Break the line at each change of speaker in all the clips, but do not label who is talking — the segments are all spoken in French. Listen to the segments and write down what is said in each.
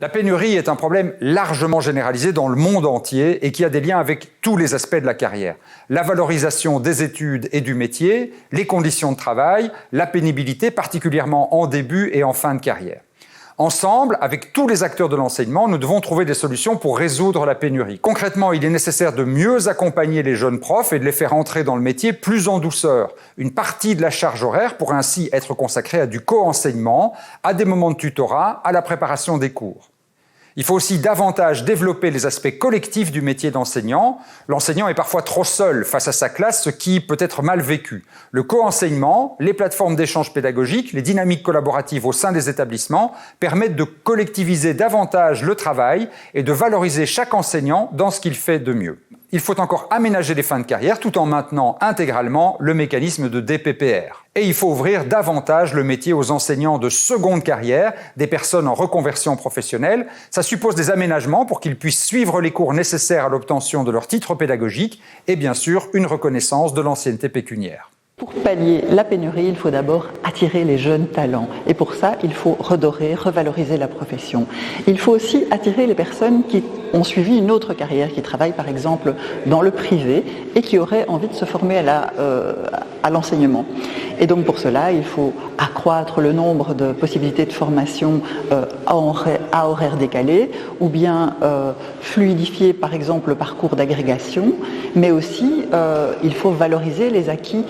La pénurie est un problème largement généralisé dans le monde entier et qui a des liens avec tous les aspects de la carrière. La valorisation des études et du métier, les conditions de travail, la pénibilité, particulièrement en début et en fin de carrière. Ensemble, avec tous les acteurs de l'enseignement, nous devons trouver des solutions pour résoudre la pénurie. Concrètement, il est nécessaire de mieux accompagner les jeunes profs et de les faire entrer dans le métier plus en douceur. Une partie de la charge horaire pourrait ainsi être consacrée à du co-enseignement, à des moments de tutorat, à la préparation des cours. Il faut aussi davantage développer les aspects collectifs du métier d'enseignant. L'enseignant est parfois trop seul face à sa classe, ce qui peut être mal vécu. Le co-enseignement, les plateformes d'échange pédagogique, les dynamiques collaboratives au sein des établissements permettent de collectiviser davantage le travail et de valoriser chaque enseignant dans ce qu'il fait de mieux. Il faut encore aménager les fins de carrière tout en maintenant intégralement le mécanisme de DPPR. Et il faut ouvrir davantage le métier aux enseignants de seconde carrière, des personnes en reconversion professionnelle. Ça suppose des aménagements pour qu'ils puissent suivre les cours nécessaires à l'obtention de leur titre pédagogique et bien sûr une reconnaissance de l'ancienneté pécuniaire.
Pour pallier la pénurie, il faut d'abord attirer les jeunes talents. Et pour ça, il faut redorer, revaloriser la profession. Il faut aussi attirer les personnes qui ont suivi une autre carrière, qui travaillent par exemple dans le privé et qui auraient envie de se former à l'enseignement. Et donc pour cela, il faut accroître le nombre de possibilités de formation à horaire décalé, ou bien fluidifier par exemple le parcours d'agrégation, mais aussi il faut valoriser les acquis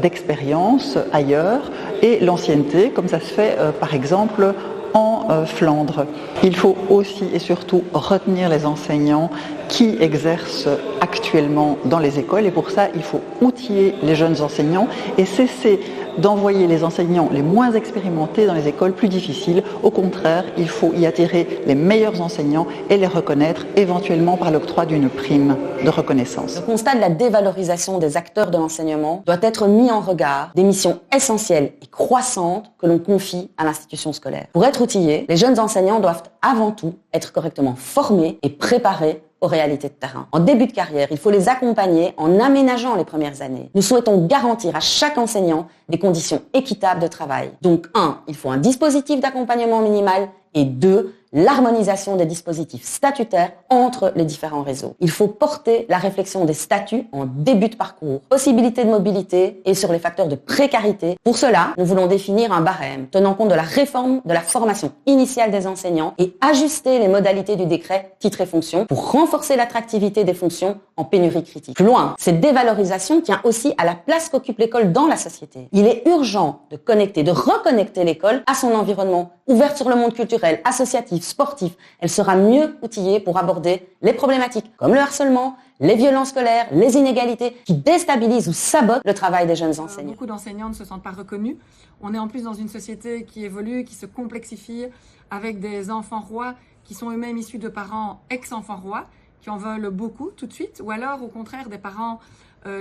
d'expérience ailleurs et l'ancienneté, comme ça se fait par exemple en Flandre. Il faut aussi et surtout retenir les enseignants qui exercent actuellement dans les écoles et pour ça il faut outiller les jeunes enseignants et cesser d'envoyer les enseignants les moins expérimentés dans les écoles plus difficiles. Au contraire, il faut y attirer les meilleurs enseignants et les reconnaître éventuellement par l'octroi d'une prime de reconnaissance.
Le constat de la dévalorisation des acteurs de l'enseignement doit être mis en regard des missions essentielles et croissantes que l'on confie à l'institution scolaire. Pour être outillés, les jeunes enseignants doivent avant tout être correctement formés et préparés aux réalités de terrain. En début de carrière, il faut les accompagner en aménageant les premières années. Nous souhaitons garantir à chaque enseignant des conditions équitables de travail. Donc 1, il faut un dispositif d'accompagnement minimal et 2, l'harmonisation des dispositifs statutaires entre les différents réseaux. Il faut porter la réflexion des statuts en début de parcours, possibilités de mobilité et sur les facteurs de précarité. Pour cela, nous voulons définir un barème tenant compte de la réforme de la formation initiale des enseignants et ajuster les modalités du décret titre et fonction pour renforcer l'attractivité des fonctions en pénurie critique. Plus loin, cette dévalorisation tient aussi à la place qu'occupe l'école dans la société. Il est urgent de connecter, de reconnecter l'école à son environnement, ouverte sur le monde culturel, associatif, sportif. Elle sera mieux outillée pour aborder les problématiques comme le harcèlement, les violences scolaires, les inégalités qui déstabilisent ou sabotent le travail des jeunes enseignants.
Beaucoup d'enseignants ne se sentent pas reconnus. On est en plus dans une société qui évolue, qui se complexifie, avec des enfants rois qui sont eux-mêmes issus de parents ex-enfants rois, qui en veulent beaucoup tout de suite, ou alors au contraire des parents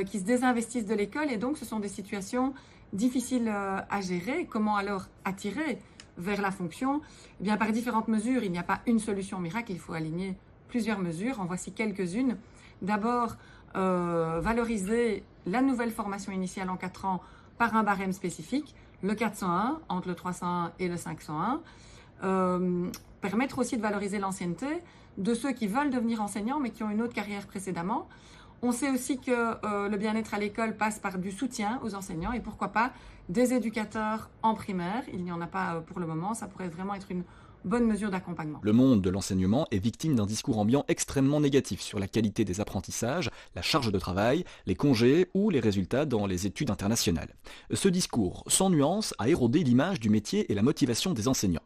qui se désinvestissent de l'école, et donc ce sont des situations difficiles à gérer. Comment alors attirer vers la fonction? Eh bien, par différentes mesures. Il n'y a pas une solution miracle, il faut aligner plusieurs mesures. En voici quelques-unes. D'abord, valoriser la nouvelle formation initiale en 4 ans par un barème spécifique, le 401 entre le 301 et le 501. Permettre aussi de valoriser l'ancienneté de ceux qui veulent devenir enseignants mais qui ont une autre carrière précédemment. On sait aussi que le bien-être à l'école passe par du soutien aux enseignants et pourquoi pas des éducateurs en primaire. Il n'y en a pas pour le moment, ça pourrait vraiment être une bonne mesure d'accompagnement.
Le monde de l'enseignement est victime d'un discours ambiant extrêmement négatif sur la qualité des apprentissages, la charge de travail, les congés ou les résultats dans les études internationales. Ce discours, sans nuance, a érodé l'image du métier et la motivation des enseignants.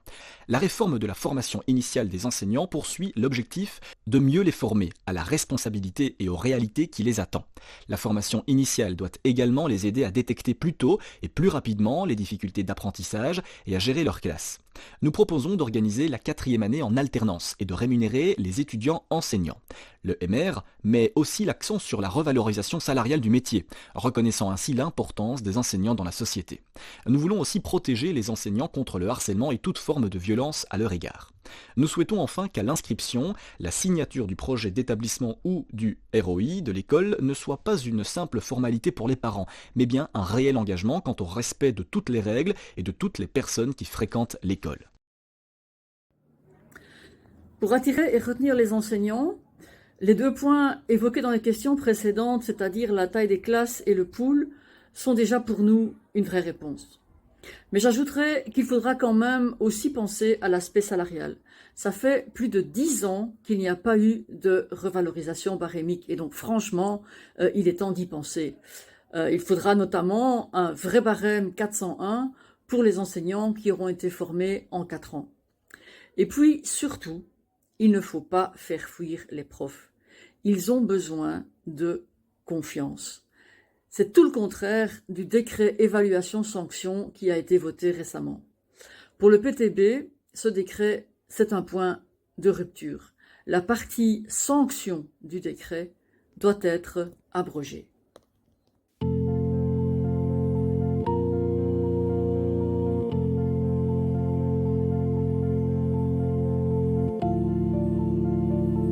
La réforme de la formation initiale des enseignants poursuit l'objectif de mieux les former à la responsabilité et aux réalités qui les attendent. La formation initiale doit également les aider à détecter plus tôt et plus rapidement les difficultés d'apprentissage et à gérer leur classe. Nous proposons d'organiser la 4e année en alternance et de rémunérer les étudiants enseignants. Le MR met aussi l'accent sur la revalorisation salariale du métier, reconnaissant ainsi l'importance des enseignants dans la société. Nous voulons aussi protéger les enseignants contre le harcèlement et toute forme de violence à leur égard. Nous souhaitons enfin qu'à l'inscription, la signature du projet d'établissement ou du ROI de l'école ne soit pas une simple formalité pour les parents, mais bien un réel engagement quant au respect de toutes les règles et de toutes les personnes qui fréquentent l'école.
Pour attirer et retenir les enseignants, les 2 points évoqués dans les questions précédentes, c'est-à-dire la taille des classes et le pool, sont déjà pour nous une vraie réponse. Mais j'ajouterais qu'il faudra quand même aussi penser à l'aspect salarial. Ça fait plus de 10 ans qu'il n'y a pas eu de revalorisation barémique et donc franchement, il est temps d'y penser. Il faudra notamment un vrai barème 401 pour les enseignants qui auront été formés en 4 ans. Et puis surtout, il ne faut pas faire fuir les profs. Ils ont besoin de confiance. C'est tout le contraire du décret évaluation-sanction qui a été voté récemment. Pour le PTB, ce décret, c'est un point de rupture. La partie sanction du décret doit être abrogée.